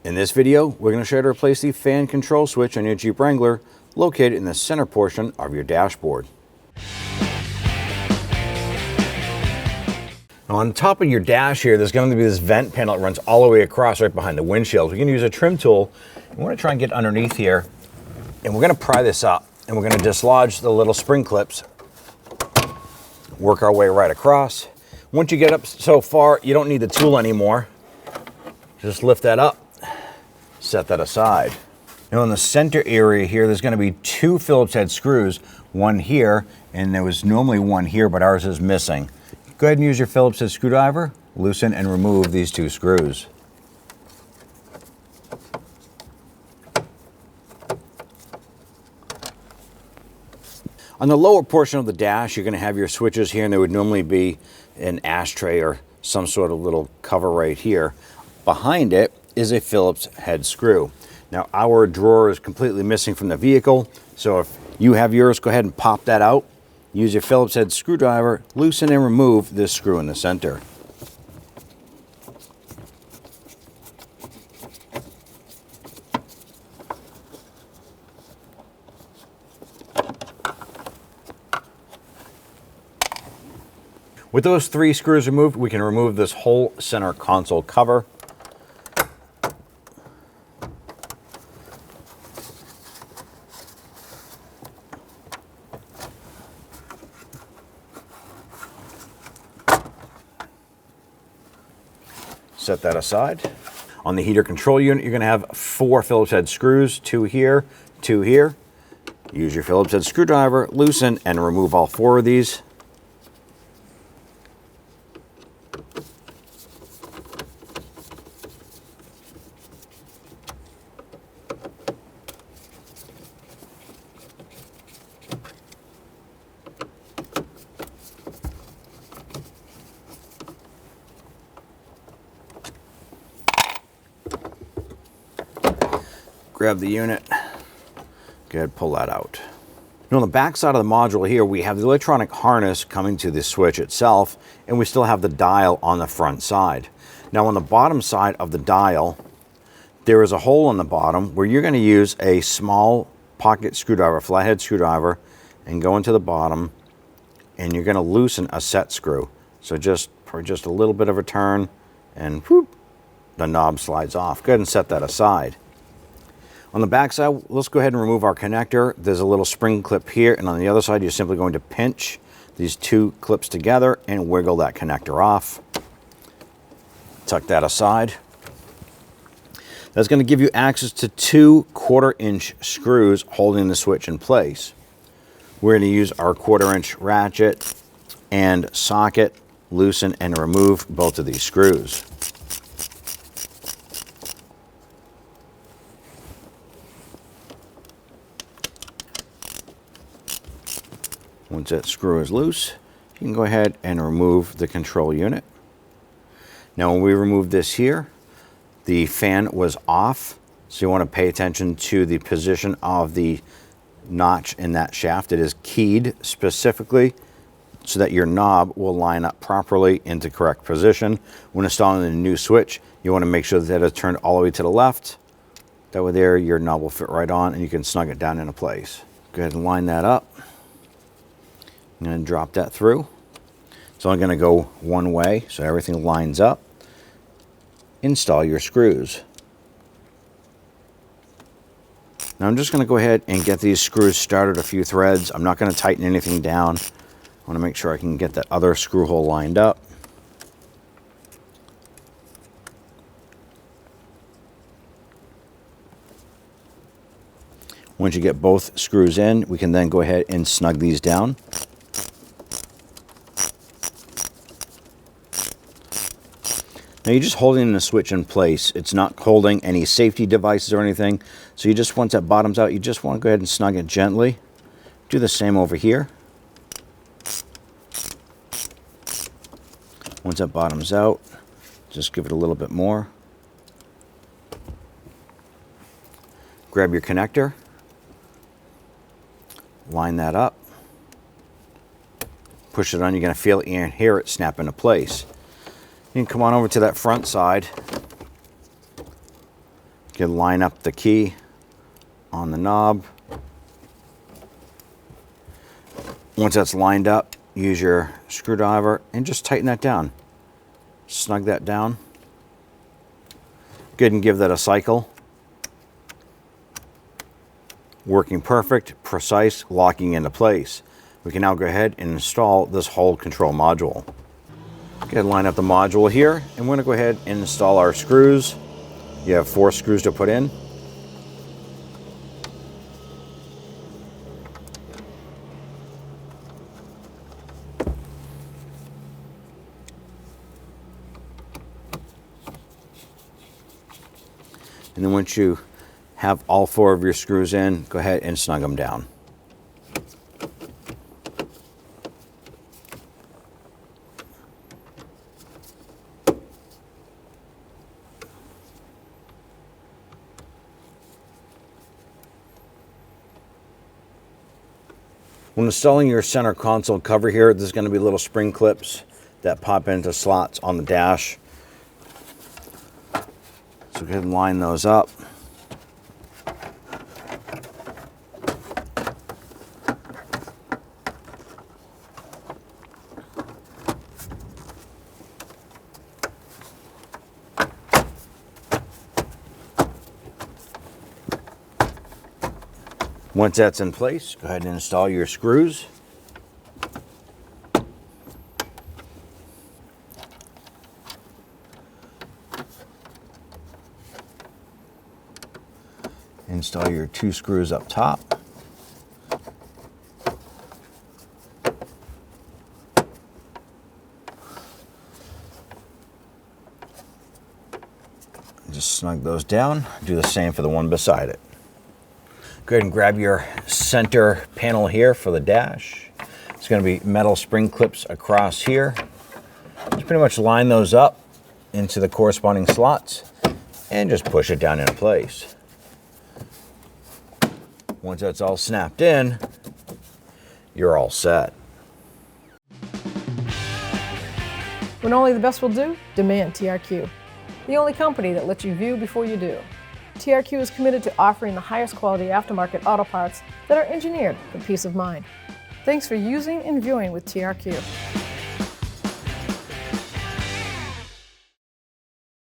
In this video, we're going to show you how to replace the fan control switch on your Jeep Wrangler located in the center portion of your dashboard. Now on top of your dash here, there's going to be this vent panel that runs all the way across right behind the windshield. We're going to use a trim tool. And we're going to try and get underneath here, and we're going to pry this up, and we're going to dislodge the little spring clips, work our way right across. Once you get up so far, you don't need the tool anymore. Just lift that up. Set that aside. Now in the center area here, there's going to be two Phillips head screws, one here, and there was normally one here, but ours is missing. Go ahead and use your Phillips head screwdriver, loosen and remove these two screws. On the lower portion of the dash, you're going to have your switches here, and there would normally be an ashtray or some sort of little cover right here. Behind it is a Phillips head screw. Now our drawer is completely missing from the vehicle, so if you have yours, go ahead and pop that out. Use your Phillips head screwdriver, loosen and remove this screw in the center. With those three screws removed, we can remove this whole center console cover. Set that aside. On the heater control unit, you're going to have four Phillips head screws, two here, two here. Use your Phillips head screwdriver, loosen and remove all four of these. Grab the unit, go ahead, pull that out. Now on the back side of the module here, we have the electronic harness coming to the switch itself, and we still have the dial on the front side. Now on the bottom side of the dial, there is a hole on the bottom where you're going to use a small pocket screwdriver, flathead screwdriver, and go into the bottom, and you're going to loosen a set screw. So just for just a little bit of a turn, and whoop, the knob slides off. Go ahead and set that aside. On the back side, let's go ahead and remove our connector. There's a little spring clip here, and on the other side, you're simply going to pinch these two clips together and wiggle that connector off. Tuck that aside. That's going to give you access to two 1/4-inch screws holding the switch in place. We're going to use our 1/4-inch ratchet and socket, loosen and remove both of these screws. Once that screw is loose, you can go ahead and remove the control unit. Now when we remove this here, the fan was off, so you want to pay attention to the position of the notch in that shaft. It is keyed specifically so that your knob will line up properly into correct position. When installing the new switch, you want to make sure that it's turned all the way to the left. That way there, your knob will fit right on and you can snug it down into place. Go ahead and line that up. I'm going to drop that through. It's only going to go one way, so everything lines up. Install your screws. Now I'm just going to go ahead and get these screws started a few threads. I'm not going to tighten anything down. I want to make sure I can get that other screw hole lined up. Once you get both screws in, we can then go ahead and snug these down. Now you're just holding the switch in place. It's not holding any safety devices or anything. So you just, once that bottom's out, you just want to go ahead and snug it gently. Do the same over here. Once that bottom's out, just give it a little bit more. Grab your connector. Line that up. Push it on, you're going to feel it and hear it snap into place. You can come on over to that front side. You can line up the key on the knob. Once that's lined up, use your screwdriver and just tighten that down. Snug that down. Good, and give that a cycle. Working perfect, precise, locking into place. We can now go ahead and install this whole control module. Go ahead and line up the module here, and we're going to go ahead and install our screws. You have 4 screws to put in. And then once you have all 4 of your screws in, go ahead and snug them down. When installing your center console cover here, there's going to be little spring clips that pop into slots on the dash. So go ahead and line those up. Once that's in place, go ahead and install your screws. Install your 2 screws up top. Just snug those down. Do the same for the one beside it. Go ahead and grab your center panel here for the dash. It's going to be metal spring clips across here. Just pretty much line those up into the corresponding slots and just push it down into place. Once that's all snapped in, you're all set. When only the best will do, demand TRQ. The only company that lets you view before you do. TRQ is committed to offering the highest quality aftermarket auto parts that are engineered for peace of mind. Thanks for using and viewing with TRQ.